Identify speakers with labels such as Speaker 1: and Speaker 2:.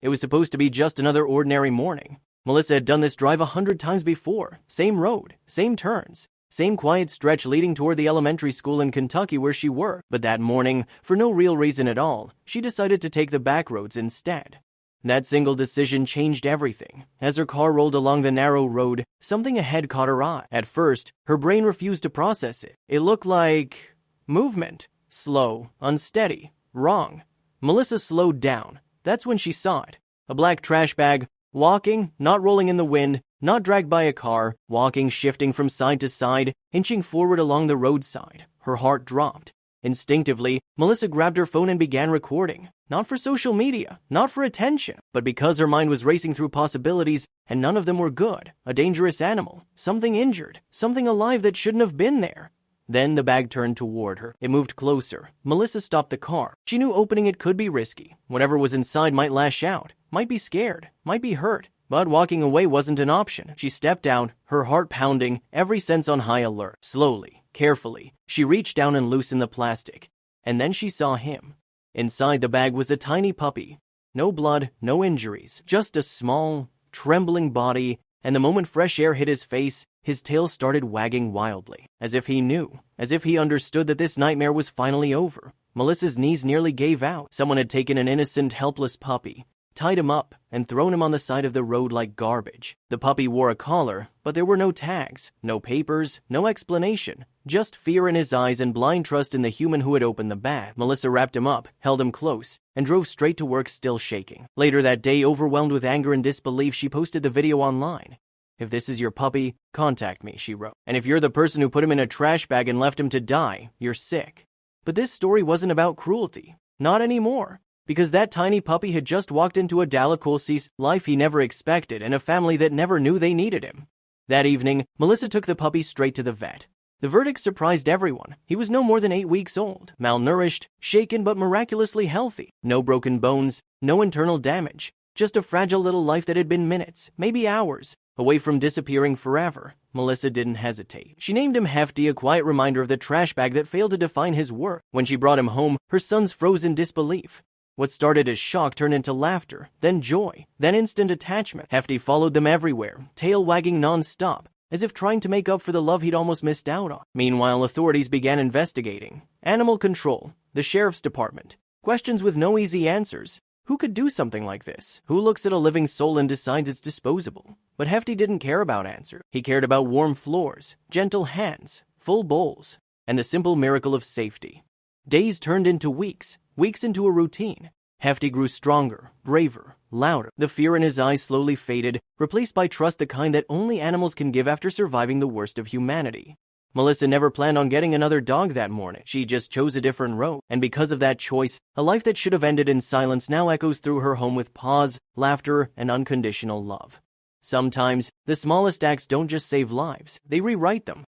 Speaker 1: It was supposed to be just another ordinary morning. Melissa had done this drive 100 times before. Same road, same turns, same quiet stretch leading toward the elementary school in Kentucky where she worked. But that morning, for no real reason at all, she decided to take the back roads instead. That single decision changed everything. As her car rolled along the narrow road, something ahead caught her eye. At first, her brain refused to process it. It looked like movement. Slow, unsteady, wrong. Melissa slowed down. That's when she saw it. A black trash bag, walking, not rolling in the wind, not dragged by a car, walking, shifting from side to side, inching forward along the roadside. Her heart dropped. Instinctively, Melissa grabbed her phone and began recording. Not for social media, not for attention, but because her mind was racing through possibilities, and none of them were good. A dangerous animal, something injured, something alive that shouldn't have been there. Then the bag turned toward her. It moved closer. Melissa stopped the car. She knew opening it could be risky. Whatever was inside might lash out, might be scared, might be hurt. But walking away wasn't an option. She stepped out, her heart pounding, every sense on high alert. Slowly, carefully, she reached down and loosened the plastic. And then she saw him. Inside the bag was a tiny puppy. No blood, no injuries, just a small, trembling body, and the moment fresh air hit his face, his tail started wagging wildly. As if he knew, as if he understood that this nightmare was finally over. Melissa's knees nearly gave out. Someone had taken an innocent, helpless puppy, tied him up, and thrown him on the side of the road like garbage. The puppy wore a collar, but there were no tags, no papers, no explanation, just fear in his eyes and blind trust in the human who had opened the bag. Melissa wrapped him up, held him close, and drove straight to work still shaking. Later that day, overwhelmed with anger and disbelief, she posted the video online. "If this is your puppy, contact me," she wrote. "And if you're the person who put him in a trash bag and left him to die, you're sick." But this story wasn't about cruelty. Not anymore. Because that tiny puppy had just walked into a Dailydose life he never expected and a family that never knew they needed him. That evening, Melissa took the puppy straight to the vet. The verdict surprised everyone. He was no more than 8 weeks old, malnourished, shaken but miraculously healthy. No broken bones, no internal damage. Just a fragile little life that had been minutes, maybe hours, away from disappearing forever. Melissa didn't hesitate. She named him Hefty, a quiet reminder of the trash bag that failed to define his worth. When she brought him home, her sons froze in disbelief. What started as shock turned into laughter, then joy, then instant attachment. Hefty followed them everywhere, tail wagging non-stop, as if trying to make up for the love he'd almost missed out on. Meanwhile, authorities began investigating. Animal control, the sheriff's department. Questions with no easy answers. Who could do something like this? Who looks at a living soul and decides it's disposable? But Hefty didn't care about answers. He cared about warm floors, gentle hands, full bowls, and the simple miracle of safety. Days turned into weeks, weeks into a routine. Hefty grew stronger, braver, louder. The fear in his eyes slowly faded, replaced by trust, the kind that only animals can give after surviving the worst of humanity. Melissa never planned on getting another dog that morning. She just chose a different road. And because of that choice, a life that should have ended in silence now echoes through her home with pause, laughter, and unconditional love. Sometimes, the smallest acts don't just save lives, they rewrite them.